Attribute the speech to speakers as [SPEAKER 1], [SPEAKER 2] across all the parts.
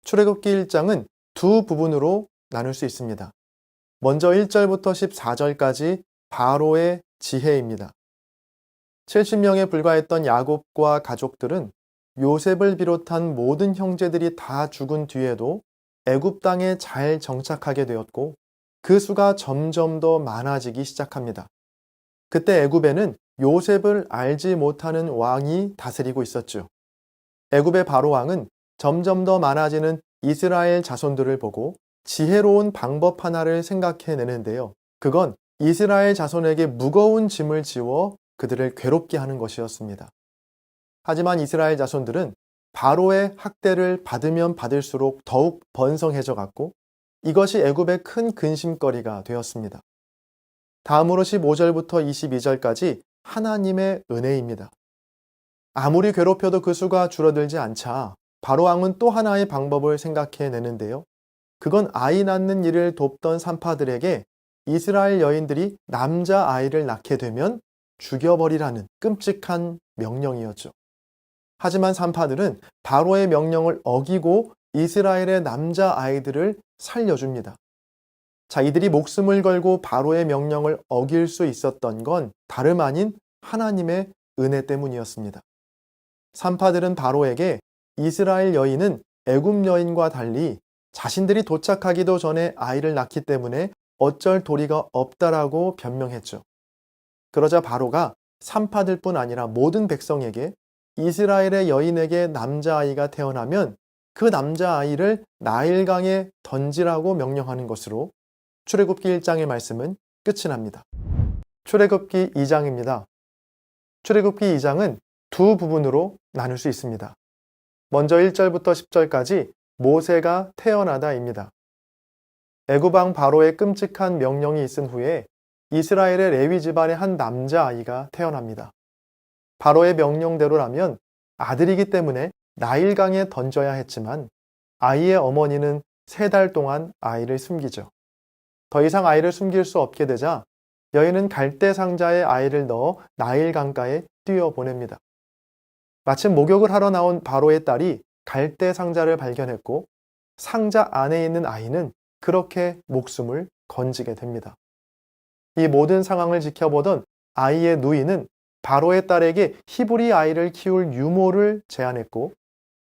[SPEAKER 1] 출애굽기 1장은 두 부분으로 나눌 수 있습니다. 먼저 1절부터 14절까지 바로의 지혜입니다. 70명에 불과했던 야곱과 가족들은 요셉을 비롯한 모든 형제들이 다 죽은 뒤에도 애굽 땅에 잘 정착하게 되었고 그 수가 점점 더 많아지기 시작합니다. 그때 애굽에는 요셉을 알지 못하는 왕이 다스리고 있었죠. 애굽의 바로 왕은 점점 더 많아지는 이스라엘 자손들을 보고 지혜로운 방법 하나를 생각해내는데요. 그건 이스라엘 자손에게 무거운 짐을 지워 그들을 괴롭게 하는 것이었습니다. 하지만 이스라엘 자손들은 바로의 학대를 받으면 받을수록 더욱 번성해져 갔고 이것이 애굽의 큰 근심거리가 되었습니다. 다음으로 15절부터 22절까지 하나님의 은혜입니다. 아무리 괴롭혀도 그 수가 줄어들지 않자 바로 왕은 또 하나의 방법을 생각해내는데요. 그건 아이 낳는 일을 돕던 산파들에게 이스라엘 여인들이 남자아이를 낳게 되면 죽여버리라는 끔찍한 명령이었죠. 하지만 산파들은 바로의 명령을 어기고 이스라엘의 남자아이들을 살려줍니다. 자, 이들이 목숨을 걸고 바로의 명령을 어길 수 있었던 건 다름 아닌 하나님의 은혜 때문이었습니다. 산파들은 바로에게 이스라엘 여인은 애굽 여인과 달리 자신들이 도착하기도 전에 아이를 낳기 때문에 어쩔 도리가 없다라고 변명했죠. 그러자 바로가 산파들뿐 아니라 모든 백성에게 이스라엘의 여인에게 남자아이가 태어나면 그 남자아이를 나일강에 던지라고 명령하는 것으로 출애굽기 1장의 말씀은 끝이 납니다. 출애굽기 2장입니다. 출애굽기 2장은 두 부분으로 나눌 수 있습니다. 먼저 1절부터 10절까지 모세가 태어나다입니다. 애굽 왕 바로의 끔찍한 명령이 있은 후에 이스라엘의 레위 집안의 한 남자아이가 태어납니다. 바로의 명령대로라면 아들이기 때문에 나일강에 던져야 했지만 아이의 어머니는 3달 동안 아이를 숨기죠. 더 이상 아이를 숨길 수 없게 되자 여인은 갈대 상자에 아이를 넣어 나일강가에 뛰어보냅니다. 마침 목욕을 하러 나온 바로의 딸이 갈대 상자를 발견했고 상자 안에 있는 아이는 그렇게 목숨을 건지게 됩니다. 이 모든 상황을 지켜보던 아이의 누이는 바로의 딸에게 히브리 아이를 키울 유모를 제안했고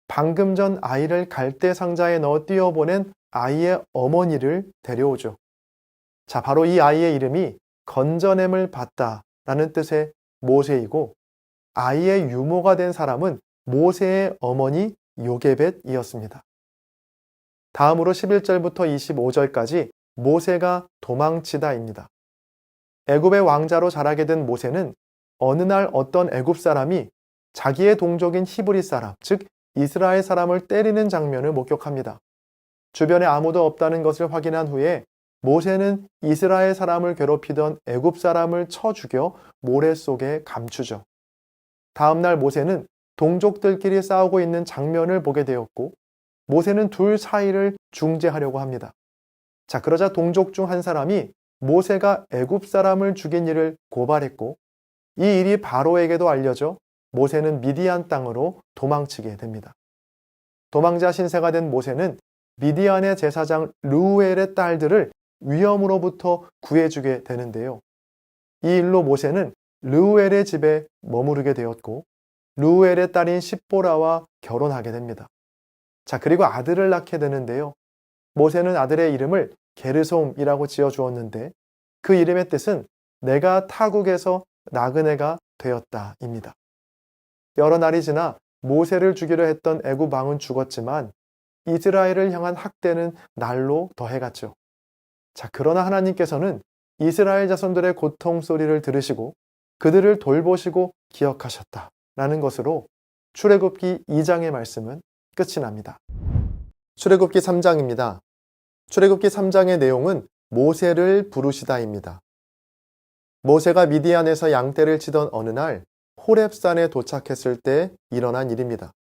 [SPEAKER 1] 방금 전 아이를 갈대 상자에 넣어 뛰어보낸 아이의 어머니를 데려오죠. 자, 바로 이 아이의 이름이 건져냄을 받다라는 뜻의 모세이고 아이의 유모가 된 사람은 모세의 어머니 요게벳이었습니다. 다음으로 11절부터 25절까지 모세가 도망치다입니다. 애굽의 왕자로 자라게 된 모세는 어느 날 어떤 애굽 사람이 자기의 동족인 히브리 사람, 즉 이스라엘 사람을 때리는 장면을 목격합니다. 주변에 아무도 없다는 것을 확인한 후에 모세는 이스라엘 사람을 괴롭히던 애굽 사람을 쳐 죽여 모래 속에 감추죠. 다음 날 모세는 동족들끼리 싸우고 있는 장면을 보게 되었고 모세는 둘 사이를 중재하려고 합니다. 자, 그러자 동족 중 한 사람이 모세가 애굽 사람을 죽인 일을 고발했고 이 일이 바로에게도 알려져 모세는 미디안 땅으로 도망치게 됩니다. 도망자 신세가 된 모세는 미디안의 제사장 르우엘의 딸들을 위험으로부터 구해주게 되는데요. 이 일로 모세는 르우엘의 집에 머무르게 되었고 르우엘의 딸인 십보라와 결혼하게 됩니다. 자, 그리고 아들을 낳게 되는데요. 모세는 아들의 이름을 게르솜이라고 지어주었는데 그 이름의 뜻은 내가 타국에서 나그네가 되었다입니다. 여러 날이 지나 모세를 죽이려 했던 애굽 왕은 죽었지만 이스라엘을 향한 학대는 날로 더해갔죠. 자, 그러나 하나님께서는 이스라엘 자손들의 고통 소리를 들으시고 그들을 돌보시고 기억하셨다라는 것으로 출애굽기 2장의 말씀은 끝이 납니다. 출애굽기 3장입니다. 출애굽기 3장의 내용은 모세를 부르시다입니다. 모세가 미디안에서 양떼를 치던 어느 날 호렙산에 도착했을 때 일어난 일입니다.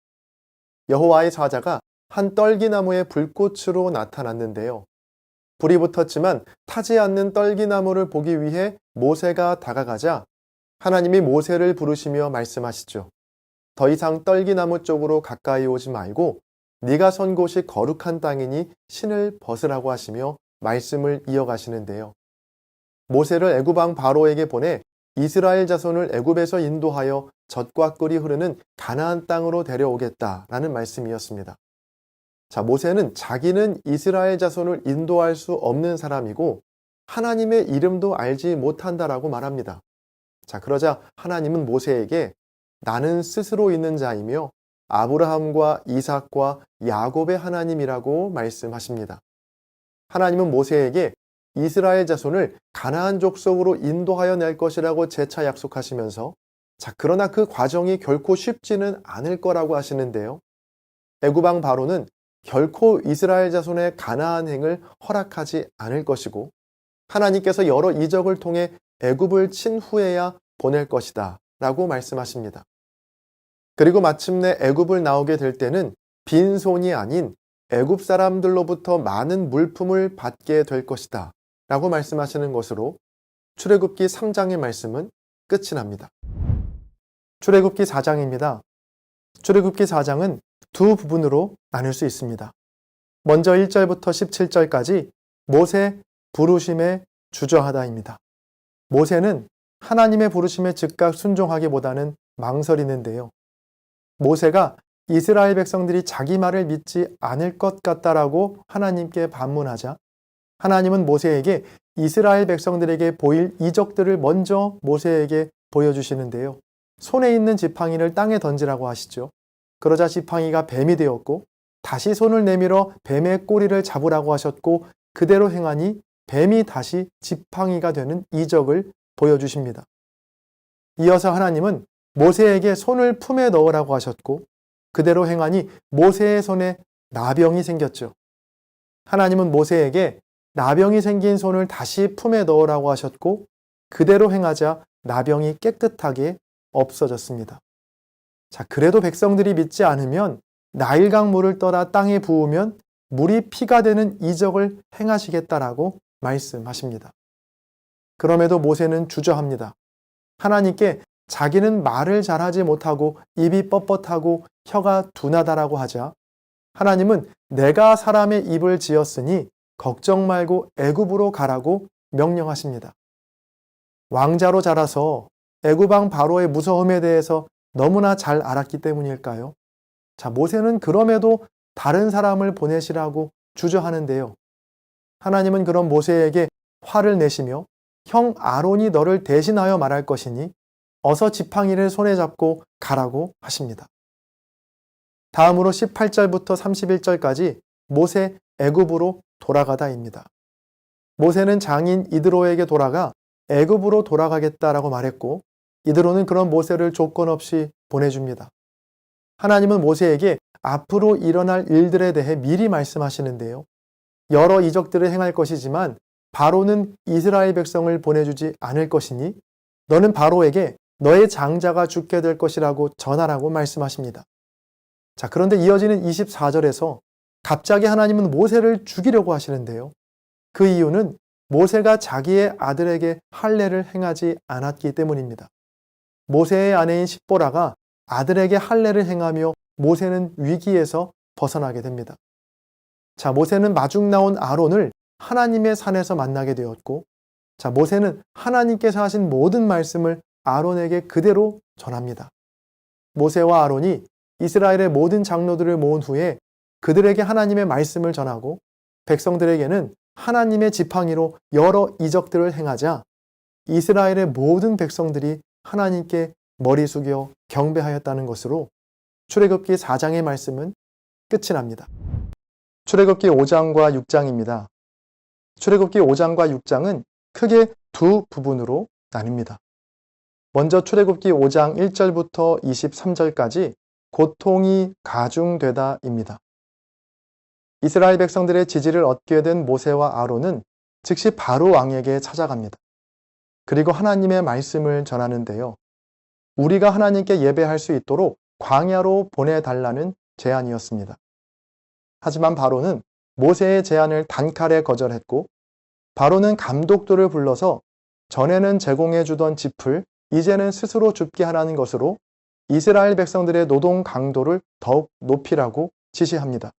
[SPEAKER 1] 여호와의 사자가 한 떨기나무의 불꽃으로 나타났는데요. 불이 붙었지만 타지 않는 떨기나무를 보기 위해 모세가 다가가자 하나님이 모세를 부르시며 말씀하시죠. 더 이상 떨기나무 쪽으로 가까이 오지 말고 네가 선 곳이 거룩한 땅이니 신을 벗으라고 하시며 말씀을 이어가시는데요. 모세를 애굽 왕 바로에게 보내 이스라엘 자손을 애굽에서 인도하여 젖과 꿀이 흐르는 가나안 땅으로 데려오겠다라는 말씀이었습니다. 자, 모세는 자기는 이스라엘 자손을 인도할 수 없는 사람이고 하나님의 이름도 알지 못한다라고 말합니다. 자, 그러자 하나님은 모세에게 나는 스스로 있는 자이며 아브라함과 이삭과 야곱의 하나님이라고 말씀하십니다. 하나님은 모세에게 이스라엘 자손을 가나안 족속으로 인도하여 낼 것이라고 재차 약속하시면서 자, 그러나 그 과정이 결코 쉽지는 않을 거라고 하시는데요. 애굽 왕 바로는 결코 이스라엘 자손의 가나안행을 허락하지 않을 것이고 하나님께서 여러 이적을 통해 애굽을 친 후에야 보낼 것이다 라고 말씀하십니다. 그리고 마침내 애굽을 나오게 될 때는 빈손이 아닌 애굽 사람들로부터 많은 물품을 받게 될 것이다 라고 말씀하시는 것으로 출애굽기 3장의 말씀은 끝이 납니다. 출애굽기 4장입니다. 출애굽기 4장은 두 부분으로 나눌 수 있습니다. 먼저 1절부터 17절까지 모세 부르심에 주저하다입니다. 모세는 하나님의 부르심에 즉각 순종하기보다는 망설이는데요. 모세가 이스라엘 백성들이 자기 말을 믿지 않을 것 같다라고 하나님께 반문하자 하나님은 모세에게 이스라엘 백성들에게 보일 이적들을 먼저 모세에게 보여주시는데요. 손에 있는 지팡이를 땅에 던지라고 하시죠. 그러자 지팡이가 뱀이 되었고 다시 손을 내밀어 뱀의 꼬리를 잡으라고 하셨고 그대로 행하니 뱀이 다시 지팡이가 되는 이적을 보여주십니다. 이어서 하나님은 모세에게 손을 품에 넣으라고 하셨고 그대로 행하니 모세의 손에 나병이 생겼죠. 하나님은 모세에게 나병이 생긴 손을 다시 품에 넣으라고 하셨고 그대로 행하자 나병이 깨끗하게 없어졌습니다. 자, 그래도 백성들이 믿지 않으면 나일강 물을 떠다 땅에 부으면 물이 피가 되는 이적을 행하시겠다라고 말씀하십니다. 그럼에도 모세는 주저합니다. 하나님께 자기는 말을 잘하지 못하고 입이 뻣뻣하고 혀가 둔하다라고 하자 하나님은 내가 사람의 입을 지었으니 걱정 말고 애굽으로 가라고 명령하십니다. 왕자로 자라서 애굽 왕 바로의 무서움에 대해서 너무나 잘 알았기 때문일까요? 자, 모세는 그럼에도 다른 사람을 보내시라고 주저하는데요. 하나님은 그런 모세에게 화를 내시며 형 아론이 너를 대신하여 말할 것이니 어서 지팡이를 손에 잡고 가라고 하십니다. 다음으로 18절부터 31절까지 모세 애굽으로 돌아가다입니다. 모세는 장인 이드로에게 돌아가 애굽으로 돌아가겠다라고 말했고 이드로는 그런 모세를 조건 없이 보내줍니다. 하나님은 모세에게 앞으로 일어날 일들에 대해 미리 말씀하시는데요. 여러 이적들을 행할 것이지만 바로는 이스라엘 백성을 보내주지 않을 것이니 너는 바로에게 너의 장자가 죽게 될 것이라고 전하라고 말씀하십니다. 자, 그런데 이어지는 24절에서 갑자기 하나님은 모세를 죽이려고 하시는데요. 그 이유는 모세가 자기의 아들에게 할례를 행하지 않았기 때문입니다. 모세의 아내인 십보라가 아들에게 할례를 행하며 모세는 위기에서 벗어나게 됩니다. 자, 모세는 마중 나온 아론을 하나님의 산에서 만나게 되었고 자, 모세는 하나님께서 하신 모든 말씀을 아론에게 그대로 전합니다. 모세와 아론이 이스라엘의 모든 장로들을 모은 후에 그들에게 하나님의 말씀을 전하고 백성들에게는 하나님의 지팡이로 여러 이적들을 행하자 이스라엘의 모든 백성들이 하나님께 머리 숙여 경배하였다는 것으로 출애굽기 4장의 말씀은 끝이 납니다. 출애굽기 5장과 6장입니다. 출애굽기 5장과 6장은 크게 두 부분으로 나뉩니다. 먼저 출애굽기 5장 1절부터 23절까지 고통이 가중되다입니다. 이스라엘 백성들의 지지를 얻게 된 모세와 아론은 즉시 바로 왕에게 찾아갑니다. 그리고 하나님의 말씀을 전하는데요. 우리가 하나님께 예배할 수 있도록 광야로 보내달라는 제안이었습니다. 하지만 바로는 모세의 제안을 단칼에 거절했고 바로는 감독들을 불러서 전에는 제공해 주던 짚을 이제는 스스로 줍게 하라는 것으로 이스라엘 백성들의 노동 강도를 더욱 높이라고 지시합니다.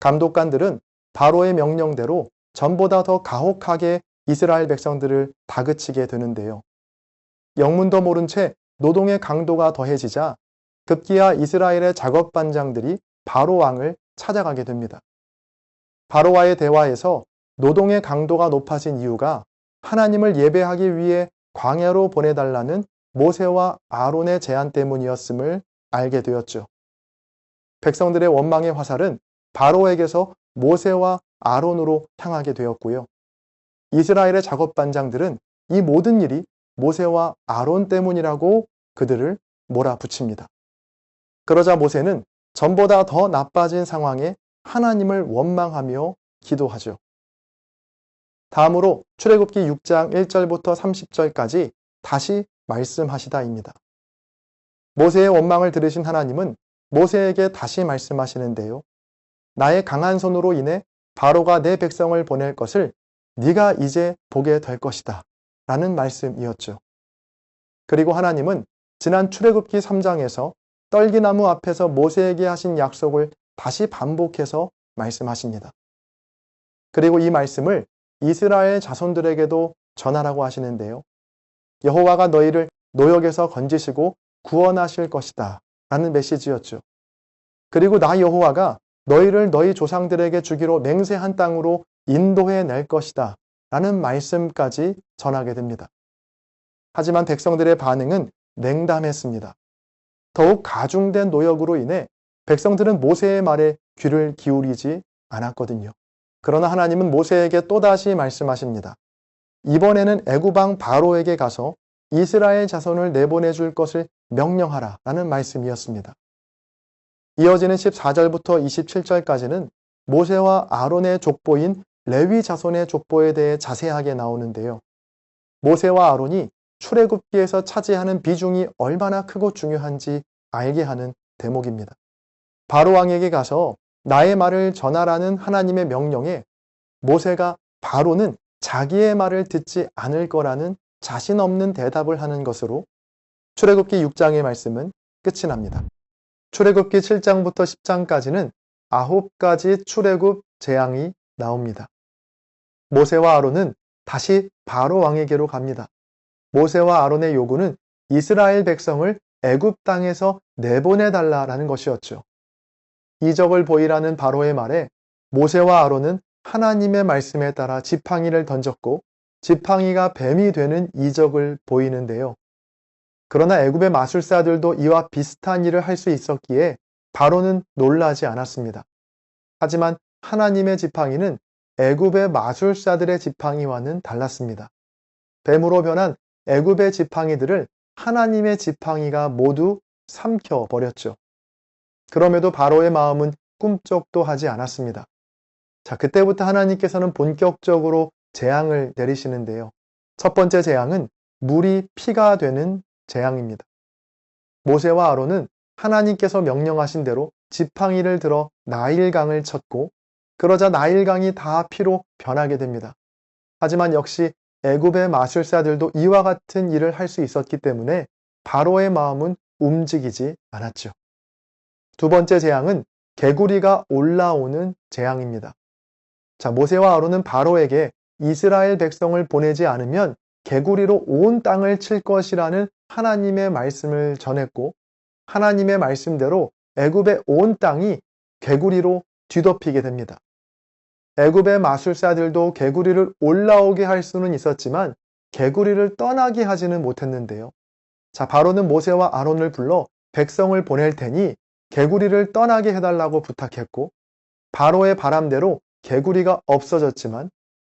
[SPEAKER 1] 감독관들은 바로의 명령대로 전보다 더 가혹하게 이스라엘 백성들을 다그치게 되는데요. 영문도 모른 채 노동의 강도가 더해지자 급기야 이스라엘의 작업반장들이 바로 왕을 찾아가게 됩니다. 바로와의 대화에서 노동의 강도가 높아진 이유가 하나님을 예배하기 위해 광야로 보내달라는 모세와 아론의 제안 때문이었음을 알게 되었죠. 백성들의 원망의 화살은 바로에게서 모세와 아론으로 향하게 되었고요. 이스라엘의 작업반장들은 이 모든 일이 모세와 아론 때문이라고 그들을 몰아붙입니다. 그러자 모세는 전보다 더 나빠진 상황에 하나님을 원망하며 기도하죠. 다음으로 출애굽기 6장 1절부터 30절까지 다시 말씀하시다입니다. 모세의 원망을 들으신 하나님은 모세에게 다시 말씀하시는데요. 나의 강한 손으로 인해 바로가 내 백성을 보낼 것을 네가 이제 보게 될 것이다 라는 말씀이었죠. 그리고 하나님은 지난 출애굽기 3장에서 떨기나무 앞에서 모세에게 하신 약속을 다시 반복해서 말씀하십니다. 그리고 이 말씀을 이스라엘 자손들에게도 전하라고 하시는데요. 여호와가 너희를 노역에서 건지시고 구원하실 것이다 라는 메시지였죠. 그리고 나 여호와가 너희를 너희 조상들에게 주기로 맹세한 땅으로 인도해 낼 것이다 라는 말씀까지 전하게 됩니다. 하지만 백성들의 반응은 냉담했습니다. 더욱 가중된 노역으로 인해 백성들은 모세의 말에 귀를 기울이지 않았거든요. 그러나 하나님은 모세에게 또다시 말씀하십니다. 이번에는 애굽왕 바로에게 가서 이스라엘 자손을 내보내줄 것을 명령하라 라는 말씀이었습니다. 이어지는 14절부터 27절까지는 모세와 아론의 족보인 레위 자손의 족보에 대해 자세하게 나오는데요. 모세와 아론이 출애굽기에서 차지하는 비중이 얼마나 크고 중요한지 알게 하는 대목입니다. 바로 왕에게 가서 나의 말을 전하라는 하나님의 명령에 모세가 바로는 자기의 말을 듣지 않을 거라는 자신 없는 대답을 하는 것으로 출애굽기 6장의 말씀은 끝이 납니다. 출애굽기 7장부터 10장까지는 9가지 출애굽 재앙이 나옵니다. 모세와 아론은 다시 바로 왕에게로 갑니다. 모세와 아론의 요구는 이스라엘 백성을 애굽 땅에서 내보내달라라는 것이었죠. 이적을 보이라는 바로의 말에 모세와 아론은 하나님의 말씀에 따라 지팡이를 던졌고 지팡이가 뱀이 되는 이적을 보이는데요. 그러나 애굽의 마술사들도 이와 비슷한 일을 할 수 있었기에 바로는 놀라지 않았습니다. 하지만 하나님의 지팡이는 애굽의 마술사들의 지팡이와는 달랐습니다. 뱀으로 변한 애굽의 지팡이들을 하나님의 지팡이가 모두 삼켜버렸죠. 그럼에도 바로의 마음은 꿈쩍도 하지 않았습니다. 자, 그때부터 하나님께서는 본격적으로 재앙을 내리시는데요. 첫 번째 재앙은 물이 피가 되는 재앙입니다. 모세와 아론은 하나님께서 명령하신 대로 지팡이를 들어 나일강을 쳤고 그러자 나일강이 다 피로 변하게 됩니다. 하지만 역시 애굽의 마술사들도 이와 같은 일을 할 수 있었기 때문에 바로의 마음은 움직이지 않았죠. 두 번째 재앙은 개구리가 올라오는 재앙입니다. 자, 모세와 아론은 바로에게 이스라엘 백성을 보내지 않으면 개구리로 온 땅을 칠 것이라는 하나님의 말씀을 전했고 하나님의 말씀대로 애굽의 온 땅이 개구리로 뒤덮이게 됩니다. 애굽의 마술사들도 개구리를 올라오게 할 수는 있었지만 개구리를 떠나게 하지는 못했는데요. 자, 바로는 모세와 아론을 불러 백성을 보낼 테니 개구리를 떠나게 해달라고 부탁했고 바로의 바람대로 개구리가 없어졌지만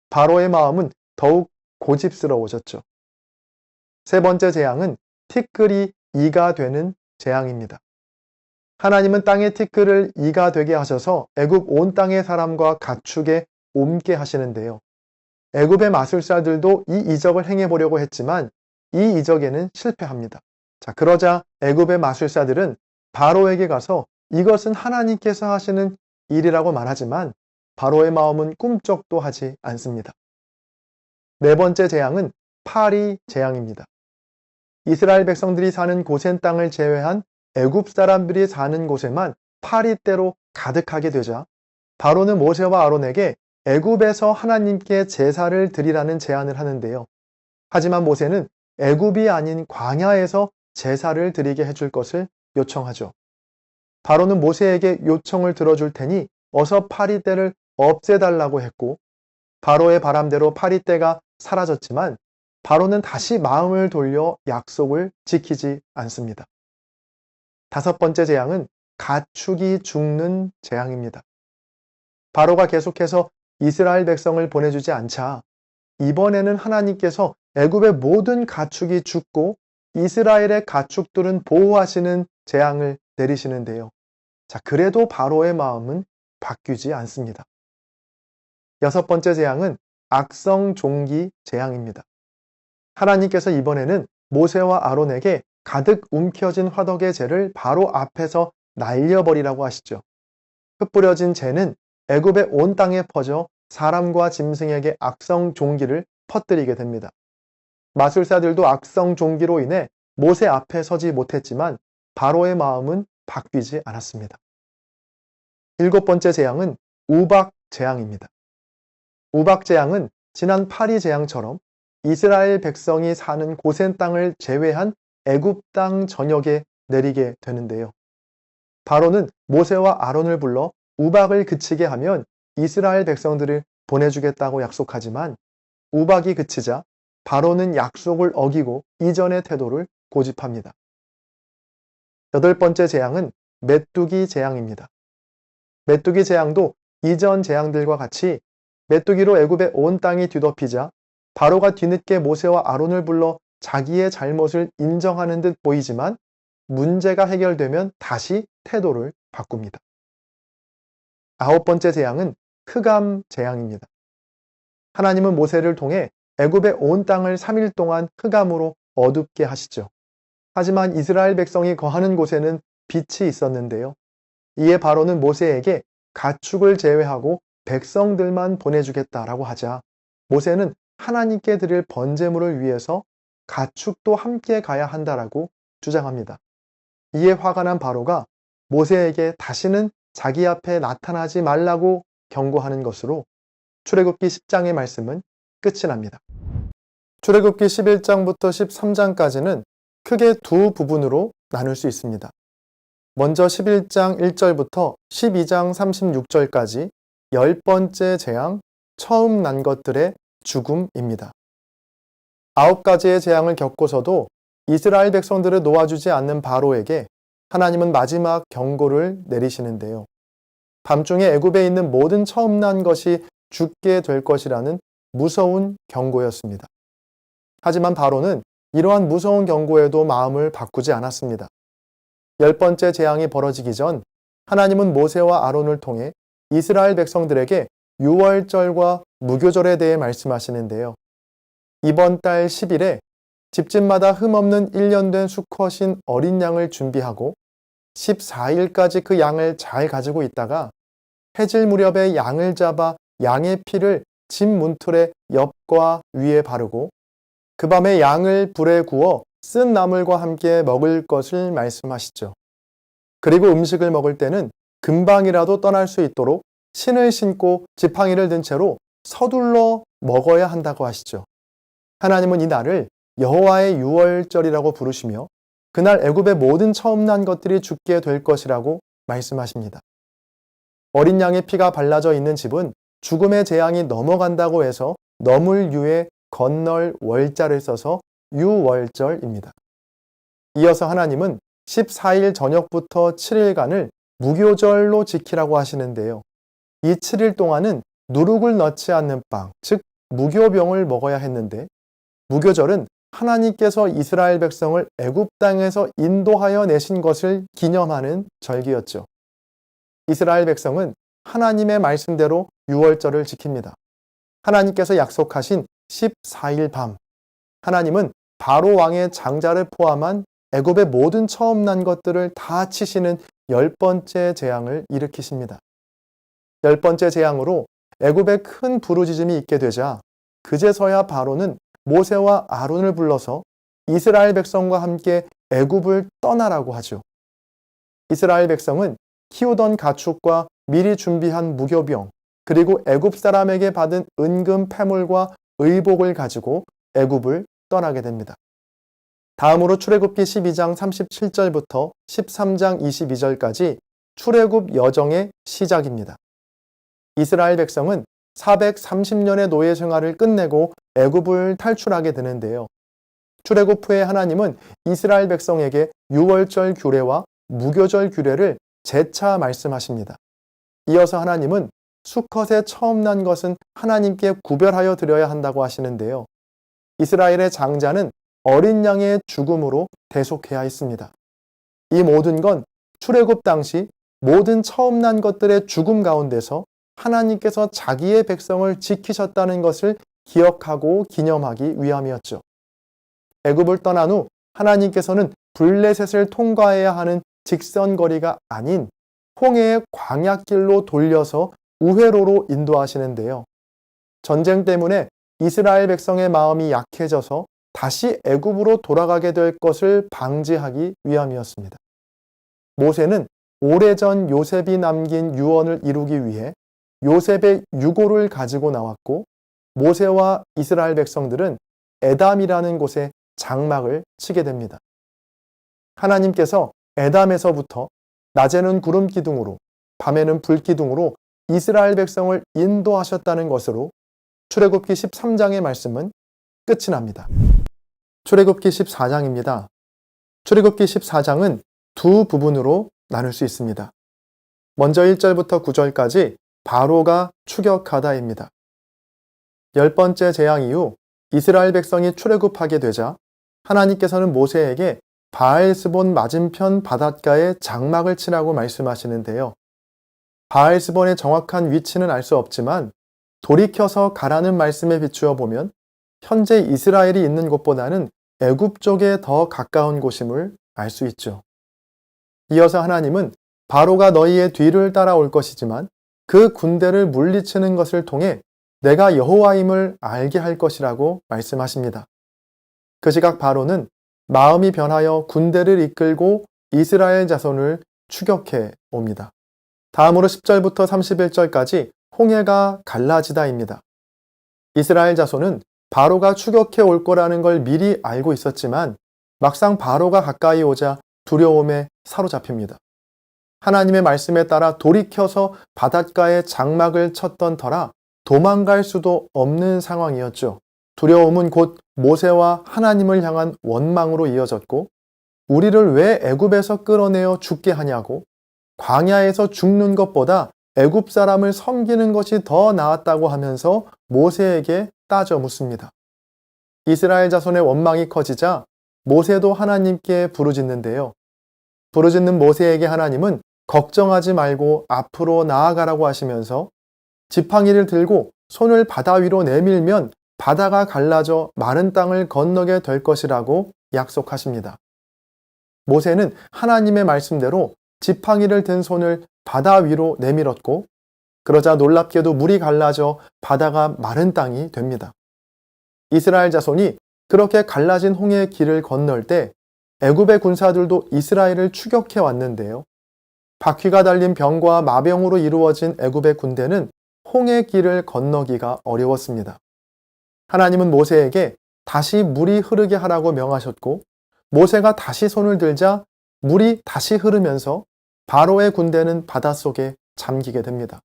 [SPEAKER 1] 바로의 마음은 더욱 고집스러워졌죠. 세 번째 재앙은 티끌이 이가 되는 재앙입니다. 하나님은 땅의 티끌을 이가 되게 하셔서 애굽 온 땅의 사람과 가축에 옮게 하시는데요. 애굽의 마술사들도 이 이적을 행해보려고 했지만 이 이적에는 실패합니다. 자, 그러자 애굽의 마술사들은 바로에게 가서 이것은 하나님께서 하시는 일이라고 말하지만 바로의 마음은 꿈쩍도 하지 않습니다. 네 번째 재앙은 파리 재앙입니다. 이스라엘 백성들이 사는 고센 땅을 제외한 애굽 사람들이 사는 곳에만 파리떼로 가득하게 되자 바로는 모세와 아론에게 애굽에서 하나님께 제사를 드리라는 제안을 하는데요. 하지만 모세는 애굽이 아닌 광야에서 제사를 드리게 해줄 것을 요청하죠. 바로는 모세에게 요청을 들어줄 테니 어서 파리떼를 없애달라고 했고, 바로의 바람대로 파리떼가 사라졌지만 바로는 다시 마음을 돌려 약속을 지키지 않습니다. 다섯 번째 재앙은 가축이 죽는 재앙입니다. 바로가 계속해서 이스라엘 백성을 보내주지 않자 이번에는 하나님께서 애굽의 모든 가축이 죽고 이스라엘의 가축들은 보호하시는 재앙을 내리시는데요. 그래도 바로의 마음은 바뀌지 않습니다. 여섯 번째 재앙은 악성 종기 재앙입니다. 하나님께서 이번에는 모세와 아론에게 가득 움켜진 화덕의 재를 바로 앞에서 날려버리라고 하시죠. 흩뿌려진 재는 애굽의 온 땅에 퍼져 사람과 짐승에게 악성 종기를 퍼뜨리게 됩니다. 마술사들도 악성 종기로 인해 모세 앞에 서지 못했지만 바로의 마음은 바뀌지 않았습니다. 일곱 번째 재앙은 우박 재앙입니다. 우박 재앙은 지난 파리 재앙처럼 이스라엘 백성이 사는 고센 땅을 제외한 애굽 땅 전역에 내리게 되는데요. 바로는 모세와 아론을 불러 우박을 그치게 하면 이스라엘 백성들을 보내주겠다고 약속하지만 우박이 그치자 바로는 약속을 어기고 이전의 태도를 고집합니다. 여덟 번째 재앙은 메뚜기 재앙입니다. 메뚜기 재앙도 이전 재앙들과 같이 메뚜기로 애굽의 온 땅이 뒤덮이자 바로가 뒤늦게 모세와 아론을 불러 자기의 잘못을 인정하는 듯 보이지만 문제가 해결되면 다시 태도를 바꿉니다. 아홉 번째 재앙은 흑암 재앙입니다. 하나님은 모세를 통해 애굽의 온 땅을 3일 동안 흑암으로 어둡게 하시죠. 하지만 이스라엘 백성이 거하는 곳에는 빛이 있었는데요. 이에 바로는 모세에게 가축을 제외하고 백성들만 보내주겠다라고 하자 모세는 하나님께 드릴 번제물을 위해서 가축도 함께 가야 한다라고 주장합니다. 이에 화가 난 바로가 모세에게 다시는 자기 앞에 나타나지 말라고 경고하는 것으로 출애굽기 10장의 말씀은 끝이 납니다. 출애굽기 11장부터 13장까지는 크게 두 부분으로 나눌 수 있습니다. 먼저 11장 1절부터 12장 36절까지 10번째 재앙, 처음 난 것들의 죽음입니다. 9가지의 재앙을 겪고서도 이스라엘 백성들을 놓아주지 않는 바로에게 하나님은 마지막 경고를 내리시는데요. 밤중에 애굽에 있는 모든 처음 난 것이 죽게 될 것이라는 무서운 경고였습니다. 하지만 바로는 이러한 무서운 경고에도 마음을 바꾸지 않았습니다. 10번째 재앙이 벌어지기 전 하나님은 모세와 아론을 통해 이스라엘 백성들에게 유월절과 무교절에 대해 말씀하시는데요. 이번 달 10일에 집집마다 흠없는 1년 된 수컷인 어린 양을 준비하고 14일까지 그 양을 잘 가지고 있다가 해질 무렵에 양을 잡아 양의 피를 집 문틀의 옆과 위에 바르고 그 밤에 양을 불에 구워 쓴 나물과 함께 먹을 것을 말씀하시죠. 그리고 음식을 먹을 때는 금방이라도 떠날 수 있도록 신을 신고 지팡이를 든 채로 서둘러 먹어야 한다고 하시죠. 하나님은 이 날을 여호와의 유월절이라고 부르시며 그날 애굽의 모든 처음 난 것들이 죽게 될 것이라고 말씀하십니다. 어린 양의 피가 발라져 있는 집은 죽음의 재앙이 넘어간다고 해서 넘을 유에 건널 월자를 써서 유월절입니다. 이어서 하나님은 14일 저녁부터 7일간을 무교절로 지키라고 하시는데요. 이 7일 동안은 누룩을 넣지 않는 빵, 즉 무교병을 먹어야 했는데 무교절은 하나님께서 이스라엘 백성을 애굽 땅에서 인도하여 내신 것을 기념하는 절기였죠. 이스라엘 백성은 하나님의 말씀대로 유월절을 지킵니다. 하나님께서 약속하신 14일 밤, 하나님은 바로 왕의 장자를 포함한 애굽의 모든 처음 난 것들을 다 치시는 10번째 재앙을 일으키십니다. 10번째 재앙으로 애굽에 큰 부르짖음이 있게 되자 그제서야 바로는 모세와 아론을 불러서 이스라엘 백성과 함께 애굽을 떠나라고 하죠. 이스라엘 백성은 키우던 가축과 미리 준비한 무교병, 그리고 애굽 사람에게 받은 은금 패물과 의복을 가지고 애굽을 떠나게 됩니다. 다음으로 출애굽기 12장 37절부터 13장 22절까지 출애굽 여정의 시작입니다. 이스라엘 백성은 430년의 노예 생활을 끝내고 애굽을 탈출하게 되는데요. 출애굽 후에 하나님은 이스라엘 백성에게 유월절 규례와 무교절 규례를 재차 말씀하십니다. 이어서 하나님은 수컷에 처음 난 것은 하나님께 구별하여 드려야 한다고 하시는데요. 이스라엘의 장자는 어린 양의 죽음으로 대속해야 했습니다. 이 모든 건 출애굽 당시 모든 처음 난 것들의 죽음 가운데서 하나님께서 자기의 백성을 지키셨다는 것을 기억하고 기념하기 위함이었죠. 애굽을 떠난 후 하나님께서는 블레셋을 통과해야 하는 직선거리가 아닌 홍해의 광야길로 돌려서 우회로로 인도하시는데요. 전쟁 때문에 이스라엘 백성의 마음이 약해져서 다시 애굽으로 돌아가게 될 것을 방지하기 위함이었습니다. 모세는 오래전 요셉이 남긴 유언을 이루기 위해 요셉의 유고를 가지고 나왔고, 모세와 이스라엘 백성들은 에담이라는 곳에 장막을 치게 됩니다. 하나님께서 에담에서부터 낮에는 구름 기둥으로, 밤에는 불 기둥으로 이스라엘 백성을 인도하셨다는 것으로 출애굽기 13장의 말씀은 끝이 납니다. 출애굽기 14장입니다. 출애굽기 14장은 두 부분으로 나눌 수 있습니다. 먼저 1절부터 9절까지 바로가 추격하다입니다. 10번째 재앙 이후 이스라엘 백성이 출애굽하게 되자 하나님께서는 모세에게 바알스본 맞은편 바닷가에 장막을 치라고 말씀하시는데요. 바알스본의 정확한 위치는 알 수 없지만 돌이켜서 가라는 말씀에 비추어 보면 현재 이스라엘이 있는 곳보다는 애굽 쪽에 더 가까운 곳임을 알 수 있죠. 이어서 하나님은 바로가 너희의 뒤를 따라올 것이지만 그 군대를 물리치는 것을 통해 내가 여호와임을 알게 할 것이라고 말씀하십니다. 그 시각 바로는 마음이 변하여 군대를 이끌고 이스라엘 자손을 추격해 옵니다. 다음으로 10절부터 31절까지 홍해가 갈라지다입니다. 이스라엘 자손은 바로가 추격해 올 거라는 걸 미리 알고 있었지만 막상 바로가 가까이 오자 두려움에 사로잡힙니다. 하나님의 말씀에 따라 돌이켜서 바닷가에 장막을 쳤던 터라 도망갈 수도 없는 상황이었죠. 두려움은 곧 모세와 하나님을 향한 원망으로 이어졌고, 우리를 왜 애굽에서 끌어내어 죽게 하냐고, 광야에서 죽는 것보다 애굽 사람을 섬기는 것이 더 나았다고 하면서 모세에게 따져 묻습니다. 이스라엘 자손의 원망이 커지자 모세도 하나님께 부르짖는데요. 부르짖는 모세에게 하나님은 걱정하지 말고 앞으로 나아가라고 하시면서 지팡이를 들고 손을 바다 위로 내밀면 바다가 갈라져 마른 땅을 건너게 될 것이라고 약속하십니다. 모세는 하나님의 말씀대로 지팡이를 든 손을 바다 위로 내밀었고, 그러자 놀랍게도 물이 갈라져 바다가 마른 땅이 됩니다. 이스라엘 자손이 그렇게 갈라진 홍해의 길을 건널 때 애굽의 군사들도 이스라엘을 추격해 왔는데요. 바퀴가 달린 병과 마병으로 이루어진 애굽의 군대는 홍해 길을 건너기가 어려웠습니다. 하나님은 모세에게 다시 물이 흐르게 하라고 명하셨고, 모세가 다시 손을 들자 물이 다시 흐르면서 바로의 군대는 바닷속에 잠기게 됩니다.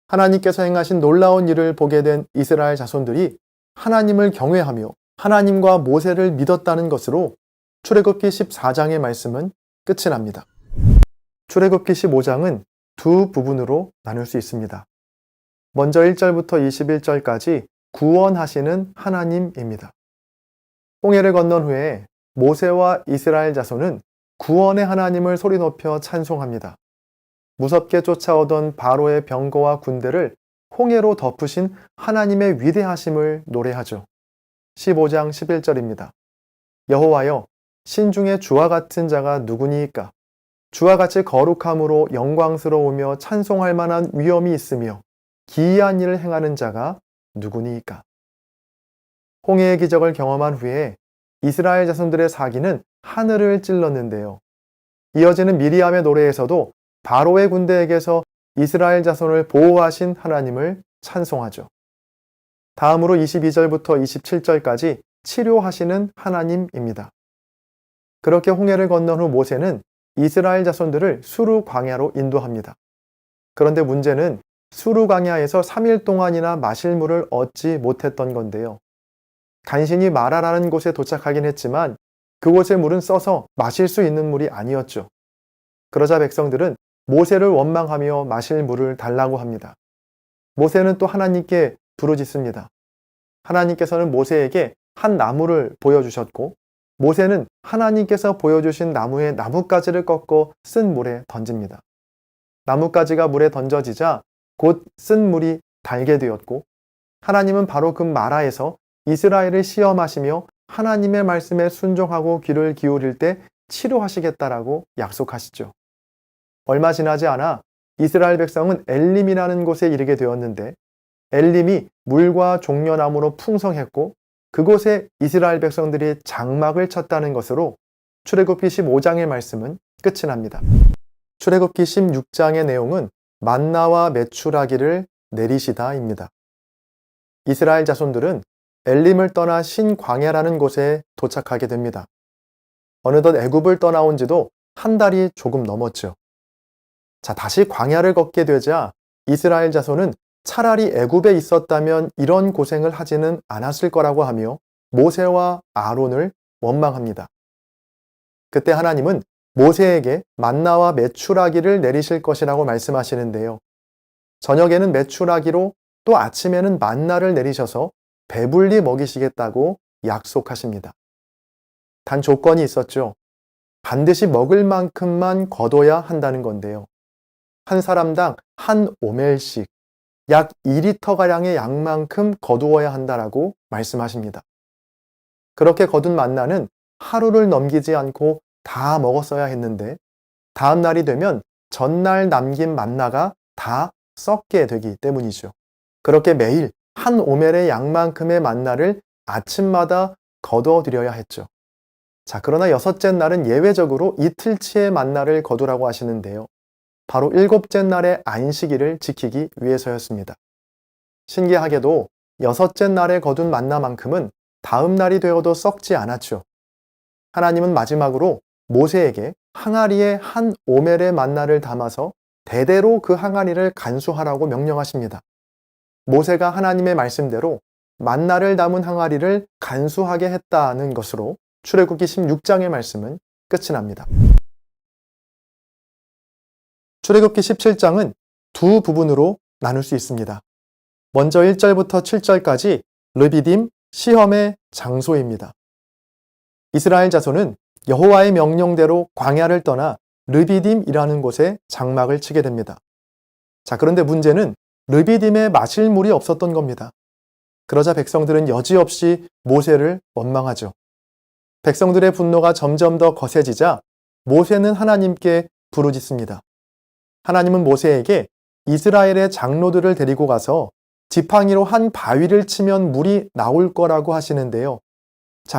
[SPEAKER 1] 하나님께서 행하신 놀라운 일을 보게 된 이스라엘 자손들이 하나님을 경외하며 하나님과 모세를 믿었다는 것으로 출애굽기 14장의 말씀은 끝이 납니다. 출애굽기 15장은 두 부분으로 나눌 수 있습니다. 먼저 1절부터 21절까지 구원하시는 하나님입니다. 홍해를 건넌 후에 모세와 이스라엘 자손은 구원의 하나님을 소리 높여 찬송합니다. 무섭게 쫓아오던 바로의 병거와 군대를 홍해로 덮으신 하나님의 위대하심을 노래하죠. 15장 11절입니다. 여호와여, 신중에 주와 같은 자가 누구니이까? 주와 같이 거룩함으로 영광스러우며 찬송할 만한 위엄이 있으며 기이한 일을 행하는 자가 누구니이까? 홍해의 기적을 경험한 후에 이스라엘 자손들의 사기는 하늘을 찔렀는데요. 이어지는 미리암의 노래에서도 바로의 군대에게서 이스라엘 자손을 보호하신 하나님을 찬송하죠. 다음으로 22절부터 27절까지 치료하시는 하나님입니다. 그렇게 홍해를 건넌 후 모세는 이스라엘 자손들을 수르 광야로 인도합니다. 그런데 문제는 수르 광야에서 3일 동안이나 마실 물을 얻지 못했던 건데요. 간신히 마라라는 곳에 도착하긴 했지만 그곳의 물은 써서 마실 수 있는 물이 아니었죠. 그러자 백성들은 모세를 원망하며 마실 물을 달라고 합니다. 모세는 또 하나님께 부르짖습니다. 하나님께서는 모세에게 한 나무를 보여주셨고 모세는 하나님께서 보여주신 나무의 나뭇가지를 꺾어 쓴 물에 던집니다. 나뭇가지가 물에 던져지자 곧 쓴 물이 달게 되었고 하나님은 바로 그 마라에서 이스라엘을 시험하시며 하나님의 말씀에 순종하고 귀를 기울일 때 치료하시겠다라고 약속하시죠. 얼마 지나지 않아 이스라엘 백성은 엘림이라는 곳에 이르게 되었는데 엘림이 물과 종려나무로 풍성했고 그곳에 이스라엘 백성들이 장막을 쳤다는 것으로 출애굽기 15장의 말씀은 끝이 납니다. 출애굽기 16장의 내용은 만나와 메추라기를 내리시다입니다. 이스라엘 자손들은 엘림을 떠나 신광야라는 곳에 도착하게 됩니다. 어느덧 애굽을 떠나온 지도 한 달이 조금 넘었죠. 다시 광야를 걷게 되자 이스라엘 자손은 차라리 애굽에 있었다면 이런 고생을 하지는 않았을 거라고 하며 모세와 아론을 원망합니다. 그때 하나님은 모세에게 만나와 메추라기를 내리실 것이라고 말씀하시는데요. 저녁에는 메추라기로 또 아침에는 만나를 내리셔서 배불리 먹이시겠다고 약속하십니다. 단 조건이 있었죠. 반드시 먹을 만큼만 거둬야 한다는 건데요. 한 사람당 한 오멜씩 약 2리터가량의 양만큼 거두어야 한다라고 말씀하십니다. 그렇게 거둔 만나는 하루를 넘기지 않고 다 먹었어야 했는데 다음 날이 되면 전날 남긴 만나가 다 썩게 되기 때문이죠. 그렇게 매일 한 오멜의 양만큼의 만나를 아침마다 거둬들여야 했죠. 그러나 여섯째 날은 예외적으로 이틀치의 만나를 거두라고 하시는데요. 바로 일곱째 날의 안식일을 지키기 위해서였습니다. 신기하게도 여섯째 날에 거둔 만나만큼은 다음 날이 되어도 썩지 않았죠. 하나님은 마지막으로 모세에게 항아리에 한 오멜의 만나를 담아서 대대로 그 항아리를 간수하라고 명령하십니다. 모세가 하나님의 말씀대로 만나를 담은 항아리를 간수하게 했다는 것으로 출애굽기 16장의 말씀은 끝이 납니다. 출애굽기 17장은 두 부분으로 나눌 수 있습니다. 먼저 1절부터 7절까지 르비딤 시험의 장소입니다. 이스라엘 자손은 여호와의 명령대로 광야를 떠나 르비딤이라는 곳에 장막을 치게 됩니다. 그런데 문제는 르비딤에 마실 물이 없었던 겁니다. 그러자 백성들은 여지없이 모세를 원망하죠. 백성들의 분노가 점점 더 거세지자 모세는 하나님께 부르짖습니다. 하나님은 모세에게 이스라엘의 장로들을 데리고 가서 지팡이로 한 바위를 치면 물이 나올 거라고 하시는데요.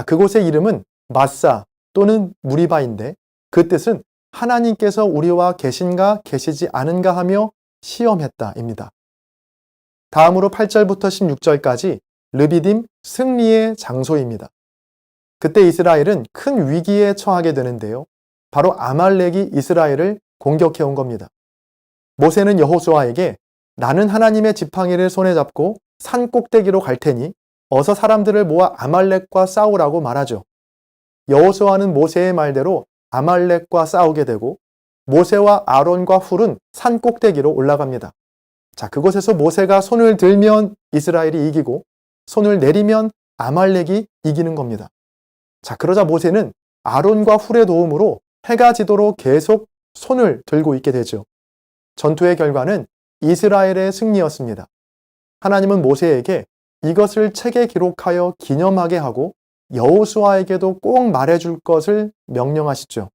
[SPEAKER 1] 그곳의 이름은 마사 또는 무리바인데 그 뜻은 하나님께서 우리와 계신가 계시지 않은가 하며 시험했다입니다. 다음으로 8절부터 16절까지 르비딤 승리의 장소입니다. 그때 이스라엘은 큰 위기에 처하게 되는데요. 바로 아말렉이 이스라엘을 공격해 온 겁니다. 모세는 여호수아에게 나는 하나님의 지팡이를 손에 잡고 산 꼭대기로 갈 테니 어서 사람들을 모아 아말렉과 싸우라고 말하죠. 여호수아는 모세의 말대로 아말렉과 싸우게 되고 모세와 아론과 훌은 산 꼭대기로 올라갑니다. 그곳에서 모세가 손을 들면 이스라엘이 이기고 손을 내리면 아말렉이 이기는 겁니다. 그러자 모세는 아론과 훌의 도움으로 해가 지도록 계속 손을 들고 있게 되죠. 전투의 결과는 이스라엘의 승리였습니다. 하나님은 모세에게 이것을 책에 기록하여 기념하게 하고 여호수아에게도 꼭 말해줄 것을 명령하시죠.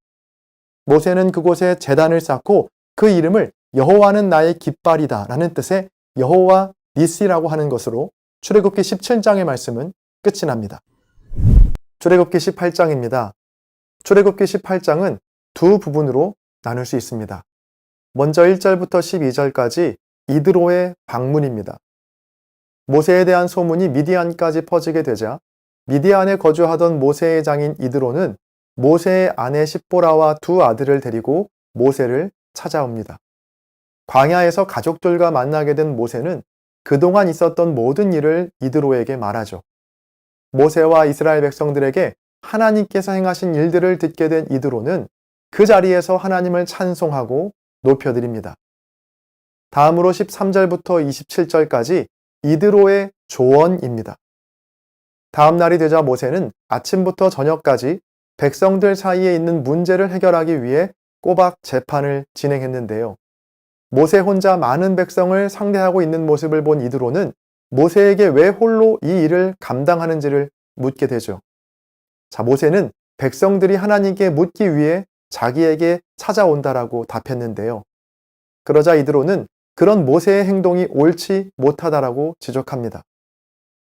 [SPEAKER 1] 모세는 그곳에 제단을 쌓고 그 이름을 여호와는 나의 깃발이다 라는 뜻의 여호와 니시라고 하는 것으로 출애굽기 17장의 말씀은 끝이 납니다. 출애굽기 18장입니다. 출애굽기 18장은 두 부분으로 나눌 수 있습니다. 먼저 1절부터 12절까지 이드로의 방문입니다. 모세에 대한 소문이 미디안까지 퍼지게 되자 미디안에 거주하던 모세의 장인 이드로는 모세의 아내 십보라와 두 아들을 데리고 모세를 찾아옵니다. 광야에서 가족들과 만나게 된 모세는 그동안 있었던 모든 일을 이드로에게 말하죠. 모세와 이스라엘 백성들에게 하나님께서 행하신 일들을 듣게 된 이드로는 그 자리에서 하나님을 찬송하고 높여드립니다. 다음으로 13절부터 27절까지 이드로의 조언입니다. 다음 날이 되자 모세는 아침부터 저녁까지 백성들 사이에 있는 문제를 해결하기 위해 꼬박 재판을 진행했는데요. 모세 혼자 많은 백성을 상대하고 있는 모습을 본 이드로는 모세에게 왜 홀로 이 일을 감당하는지를 묻게 되죠. 모세는 백성들이 하나님께 묻기 위해 자기에게 찾아온다라고 답했는데요. 그러자 이드로는 그런 모세의 행동이 옳지 못하다라고 지적합니다.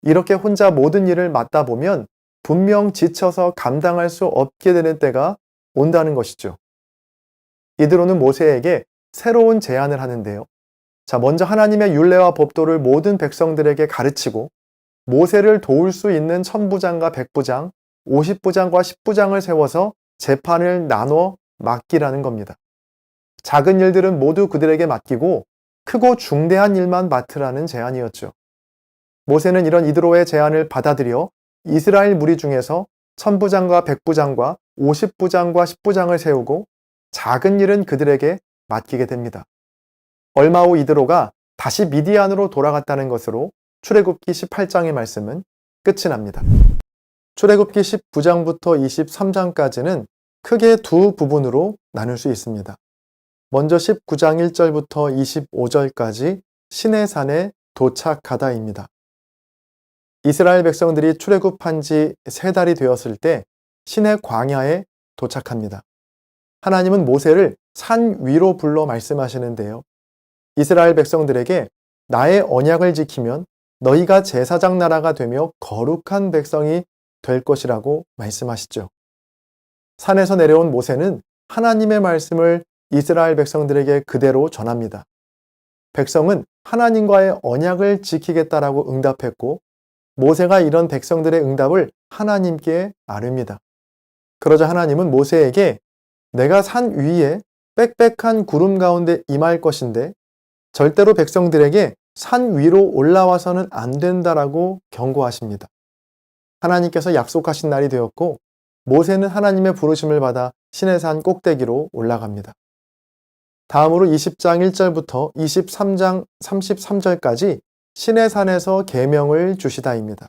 [SPEAKER 1] 이렇게 혼자 모든 일을 맡다 보면 분명 지쳐서 감당할 수 없게 되는 때가 온다는 것이죠. 이드로는 모세에게 새로운 제안을 하는데요. 먼저 하나님의 율례와 법도를 모든 백성들에게 가르치고 모세를 도울 수 있는 천부장과 백부장, 50부장과 10부장을 세워서 재판을 나눠 맡기라는 겁니다. 작은 일들은 모두 그들에게 맡기고 크고 중대한 일만 맡으라는 제안이었죠. 모세는 이런 이드로의 제안을 받아들여 이스라엘 무리 중에서 천부장과 백부장과 50부장과 10부장을 세우고 작은 일은 그들에게 맡기게 됩니다. 얼마 후 이드로가 다시 미디안으로 돌아갔다는 것으로 출애굽기 18장의 말씀은 끝이 납니다. 출애굽기 19장부터 23장까지는 크게 두 부분으로 나눌 수 있습니다. 먼저 19장 1절부터 25절까지 시내산에 도착하다입니다. 이스라엘 백성들이 출애굽한 지 3달이 되었을 때 시내 광야에 도착합니다. 하나님은 모세를 산 위로 불러 말씀하시는데요. 이스라엘 백성들에게 나의 언약을 지키면 너희가 제사장 나라가 되며 거룩한 백성이 될 것이라고 말씀하시죠. 산에서 내려온 모세는 하나님의 말씀을 이스라엘 백성들에게 그대로 전합니다. 백성은 하나님과의 언약을 지키겠다라고 응답했고 모세가 이런 백성들의 응답을 하나님께 아뢰입니다. 그러자 하나님은 모세에게 내가 산 위에 빽빽한 구름 가운데 임할 것인데 절대로 백성들에게 산 위로 올라와서는 안 된다라고 경고하십니다. 하나님께서 약속하신 날이 되었고 모세는 하나님의 부르심을 받아 시내산 꼭대기로 올라갑니다. 다음으로 20장 1절부터 23장 33절까지 시내산에서 계명을 주시다입니다.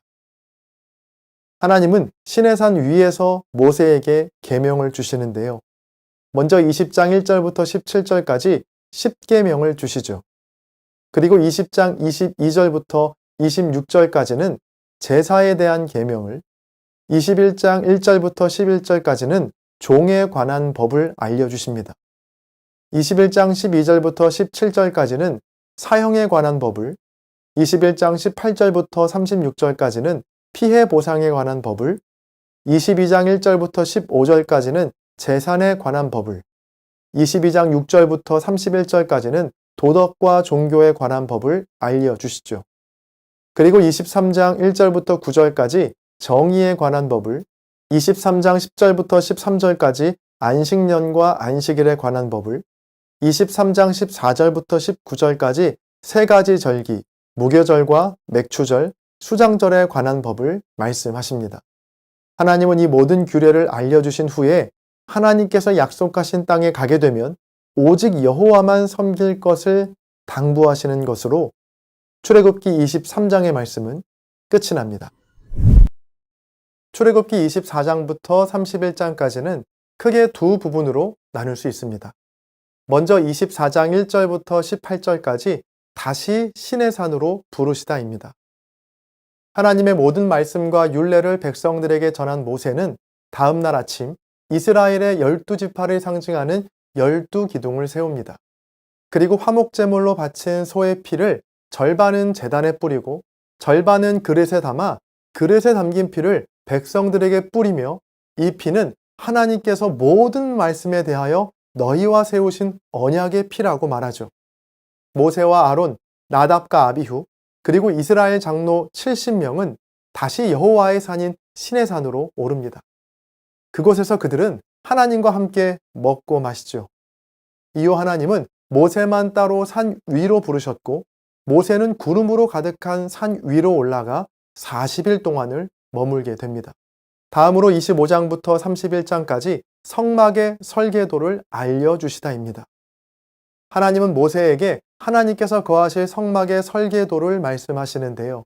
[SPEAKER 1] 하나님은 시내산 위에서 모세에게 계명을 주시는데요. 먼저 20장 1절부터 17절까지 10계명을 주시죠. 그리고 20장 22절부터 26절까지는 제사에 대한 계명을, 21장 1절부터 11절까지는 종에 관한 법을 알려주십니다. 21장 12절부터 17절까지는 사형에 관한 법을, 21장 18절부터 36절까지는 피해 보상에 관한 법을, 22장 1절부터 15절까지는 재산에 관한 법을, 22장 6절부터 31절까지는 도덕과 종교에 관한 법을 알려주시죠. 그리고 23장 1절부터 9절까지 정의에 관한 법을, 23장 10절부터 13절까지 안식년과 안식일에 관한 법을, 23장 14절부터 19절까지 세 가지 절기, 무교절과 맥추절, 수장절에 관한 법을 말씀하십니다. 하나님은 이 모든 규례를 알려주신 후에 하나님께서 약속하신 땅에 가게 되면 오직 여호와만 섬길 것을 당부하시는 것으로 출애굽기 23장의 말씀은 끝이 납니다. 출애굽기 24장부터 31장까지는 크게 두 부분으로 나눌 수 있습니다. 먼저 24장 1절부터 18절까지 다시 시내산으로 부르시다입니다. 하나님의 모든 말씀과 율례를 백성들에게 전한 모세는 다음 날 아침 이스라엘의 12지파를 상징하는 12기둥을 세웁니다. 그리고 화목제물로 바친 소의 피를 절반은 제단에 뿌리고 절반은 그릇에 담아 그릇에 담긴 피를 백성들에게 뿌리며 이 피는 하나님께서 모든 말씀에 대하여 너희와 세우신 언약의 피라고 말하죠. 모세와 아론, 나답과 아비후, 그리고 이스라엘 장로 70명은 다시 여호와의 산인 시내산으로 오릅니다. 그곳에서 그들은 하나님과 함께 먹고 마시죠. 이후 하나님은 모세만 따로 산 위로 부르셨고, 모세는 구름으로 가득한 산 위로 올라가 40일 동안을 머물게 됩니다. 다음으로 25장부터 31장까지 성막의 설계도를 알려주시다입니다. 하나님은 모세에게 하나님께서 거하실 성막의 설계도를 말씀하시는데요.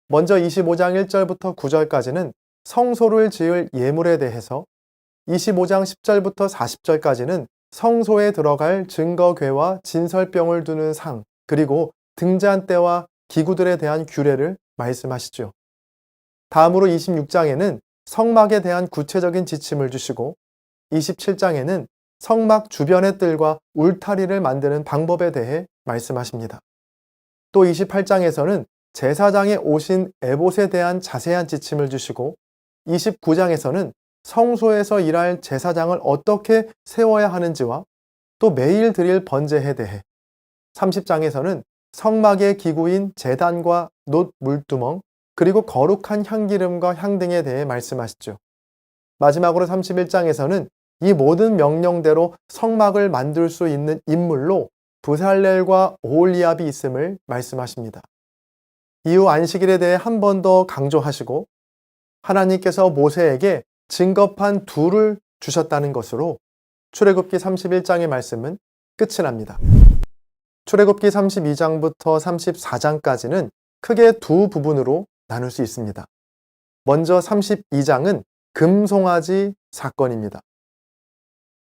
[SPEAKER 1] 먼저 25장 1절부터 9절까지는 성소를 지을 예물에 대해서, 25장 10절부터 40절까지는 성소에 들어갈 증거궤와 진설병을 두는 상, 그리고 등잔대와 기구들에 대한 규례를 말씀하시죠. 다음으로 26장에는 성막에 대한 구체적인 지침을 주시고, 27장에는 성막 주변의 뜰과 울타리를 만드는 방법에 대해 말씀하십니다. 또 28장에서는 제사장에 오신 에봇에 대한 자세한 지침을 주시고, 29장에서는 성소에서 일할 제사장을 어떻게 세워야 하는지와 또 매일 드릴 번제에 대해, 30장에서는 성막의 기구인 제단과 놋 물두멍, 그리고 거룩한 향기름과 향 등에 대해 말씀하시죠. 마지막으로 31장에서는 이 모든 명령대로 성막을 만들 수 있는 인물로 브살렐과 오홀리압이 있음을 말씀하십니다. 이후 안식일에 대해 한 번 더 강조하시고, 하나님께서 모세에게 증거판 둘을 주셨다는 것으로 출애굽기 31장의 말씀은 끝이 납니다. 출애굽기 32장부터 34장까지는 크게 두 부분으로 나눌 수 있습니다. 먼저 32장은 금송아지 사건입니다.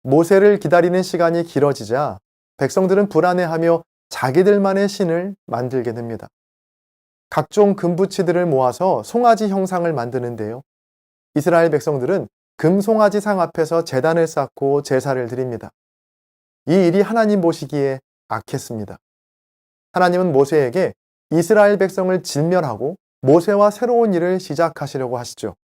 [SPEAKER 1] 모세를 기다리는 시간이 길어지자 백성들은 불안해하며 자기들만의 신을 만들게 됩니다. 각종 금부치들을 모아서 송아지 형상을 만드는데요. 이스라엘 백성들은 금송아지 상 앞에서 제단을 쌓고 제사를 드립니다. 이 일이 하나님 보시기에 악했습니다. 하나님은 모세에게 이스라엘 백성을 진멸하고 모세와 새로운 일을 시작하시려고 하시죠.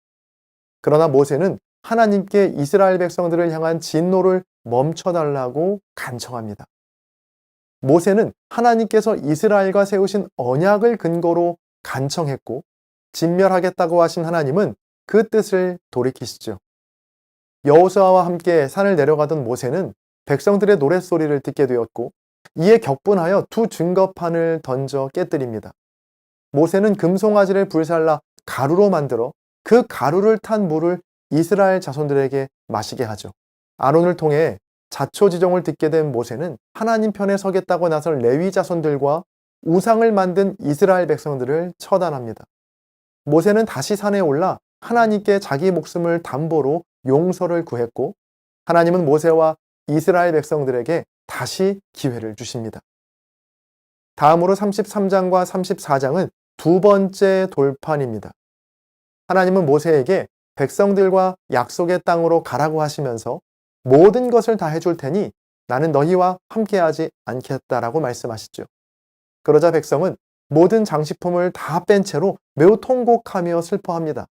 [SPEAKER 1] 그러나 모세는 하나님께 이스라엘 백성들을 향한 진노를 멈춰달라고 간청합니다. 모세는 하나님께서 이스라엘과 세우신 언약을 근거로 간청했고, 진멸하겠다고 하신 하나님은 그 뜻을 돌이키시죠. 여호수아와 함께 산을 내려가던 모세는 백성들의 노랫소리를 듣게 되었고, 이에 격분하여 두 증거판을 던져 깨뜨립니다. 모세는 금송아지를 불살라 가루로 만들어 그 가루를 탄 물을 이스라엘 자손들에게 마시게 하죠. 아론을 통해 자초지종을 듣게 된 모세는 하나님 편에 서겠다고 나설 레위 자손들과 우상을 만든 이스라엘 백성들을 처단합니다. 모세는 다시 산에 올라 하나님께 자기 목숨을 담보로 용서를 구했고, 하나님은 모세와 이스라엘 백성들에게 다시 기회를 주십니다. 다음으로 33장과 34장은 두 번째 돌판입니다. 하나님은 모세에게 백성들과 약속의 땅으로 가라고 하시면서 모든 것을 다 해줄 테니 나는 너희와 함께하지 않겠다라고 말씀하시죠. 그러자 백성은 모든 장식품을 다 뺀 채로 매우 통곡하며 슬퍼합니다.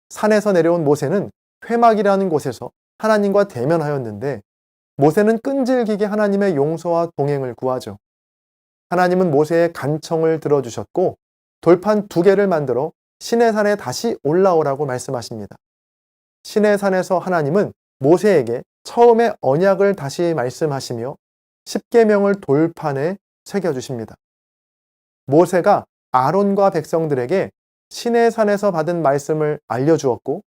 [SPEAKER 1] 산에서 내려온 모세는 회막이라는 곳에서 하나님과 대면하였는데, 모세는 끈질기게 하나님의 용서와 동행을 구하죠. 하나님은 모세의 간청을 들어주셨고, 돌판 2개를 만들어 시내산에 다시 올라오라고 말씀하십니다. 시내산에서 하나님은 모세에게 처음에 언약을 다시 말씀하시며 10계명을 돌판에 새겨주십니다. 모세가 아론과 백성들에게 시내산에서 받은 말씀을 알려주었고,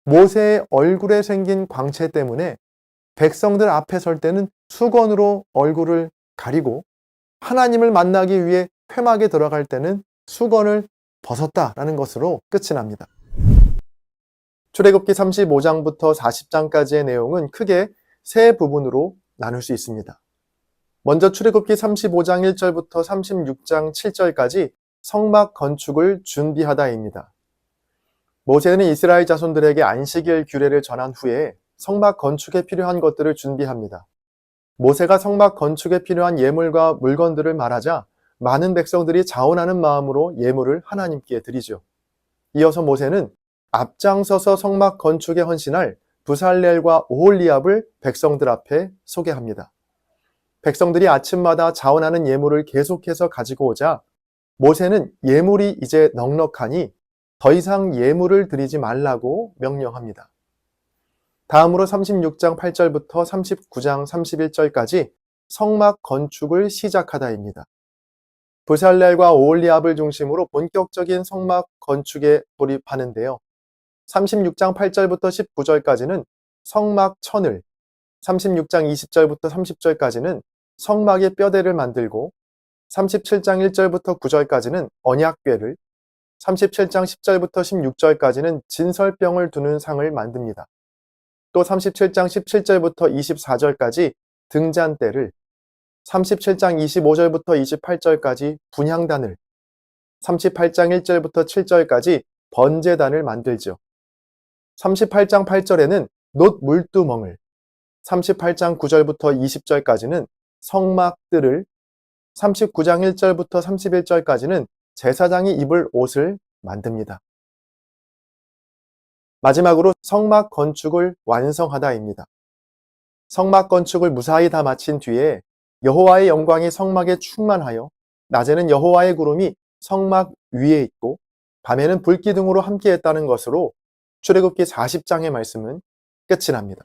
[SPEAKER 1] 모세의 얼굴에 생긴 광채 때문에 백성들 앞에 설 때는 수건으로 얼굴을 가리고, 하나님을 만나기 위해 회막에 들어갈 때는 수건을 벗었다라는 것으로 끝이 납니다. 출애굽기 35장부터 40장까지의 내용은 크게 세 부분으로 나눌 수 있습니다. 먼저 출애굽기 35장 1절부터 36장 7절까지 성막 건축을 준비하다입니다. 모세는 이스라엘 자손들에게 안식일 규례를 전한 후에 성막 건축에 필요한 것들을 준비합니다. 모세가 성막 건축에 필요한 예물과 물건들을 말하자 많은 백성들이 자원하는 마음으로 예물을 하나님께 드리죠. 이어서 모세는 앞장서서 성막 건축에 헌신할 부살렐과 오홀리압을 백성들 앞에 소개합니다. 백성들이 아침마다 자원하는 예물을 계속해서 가지고 오자 모세는 예물이 이제 넉넉하니 더 이상 예물을 드리지 말라고 명령합니다. 다음으로 36장 8절부터 39장 31절까지 성막 건축을 시작하다입니다. 부살렐과 오홀리압을 중심으로 본격적인 성막 건축에 돌입하는데요. 36장 8절부터 19절까지는 성막 천을, 36장 20절부터 30절까지는 성막의 뼈대를 만들고 37장 1절부터 9절까지는 언약궤를, 37장 10절부터 16절까지는 진설병을 두는 상을 만듭니다. 또 37장 17절부터 24절까지 등잔대를, 37장 25절부터 28절까지 분향단을, 38장 1절부터 7절까지 번제단을 만들죠. 38장 8절에는 놋 물두멍을, 38장 9절부터 20절까지는 성막들을, 39장 1절부터 31절까지는 제사장이 입을 옷을 만듭니다. 마지막으로 성막 건축을 완성하다입니다. 성막 건축을 무사히 다 마친 뒤에 여호와의 영광이 성막에 충만하여 낮에는 여호와의 구름이 성막 위에 있고 밤에는 불기둥으로 함께했다는 것으로 출애굽기 40장의 말씀은 끝이 납니다.